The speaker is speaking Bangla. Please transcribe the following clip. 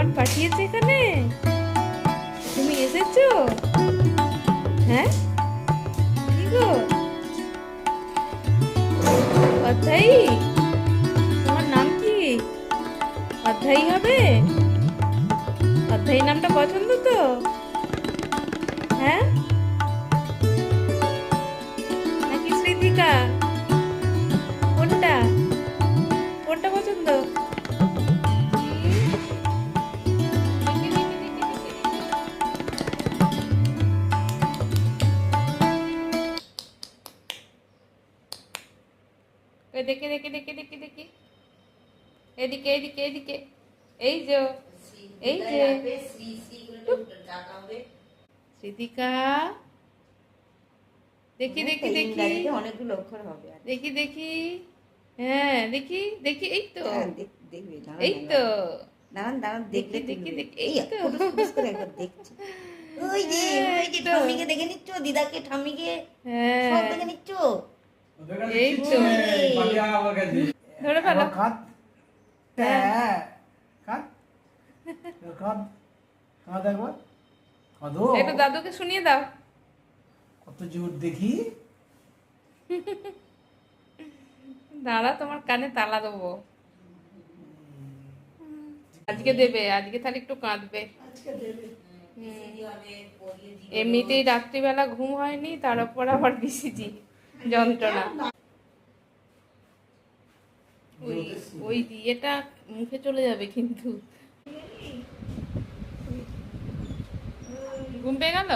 ভগবান পাঠিয়েছে এখানে? তুমি এসেছো? হ্যাঁ, কি গো অধ্যায়ী? তোমার নাম কি? অধ্যায়ী হবে? অধ্যায়ী নামটা পছন্দ তো? হ্যাঁ, নাকি স্মৃতিকা? কোনটা কোনটা পছন্দ? দেখে দেখে দেখে দেখে দেখে এদিকে এদিকে এদিকে, এই যে, এই যে স্মৃতিকা, দেখি দেখি দেখি অনেকগুলো অক্ষর হবে। দেখি দেখি, হ্যাঁ দেখি দেখি, এই তো, দেখবে এই তো, দাঁড়ান দাঁড়ান, দেখি দেখলে দেখি দেখি, এই এই তো, করে একবার দেখছি। ওই যে তো, ঠাম্মিকে দেখে নিচ্ছ, দিদাকে ঠাম্মিকে হ্যাঁ সব দেখে নিচ্ছ। এই তো, ধরে ফেলো। খাত হ্যাঁ খাত খাত খাত একবার খাদো একটু দাদুকে শুনিয়ে দাও। কত জোর দেখি। দাঁড়া, তোমার কানে তালা দেবো। আজকে দেবে, আজকে তাহলে একটু কাঁদবে। এমনিতেই রাত্রিবেলা ঘুম হয়নি, তার উপর আবার বিসিজি যন্ত্রণা। ওই ওই ইয়েটা মুখে চলে যাবে কিন্তু। ঘুম পেয়ে গেল?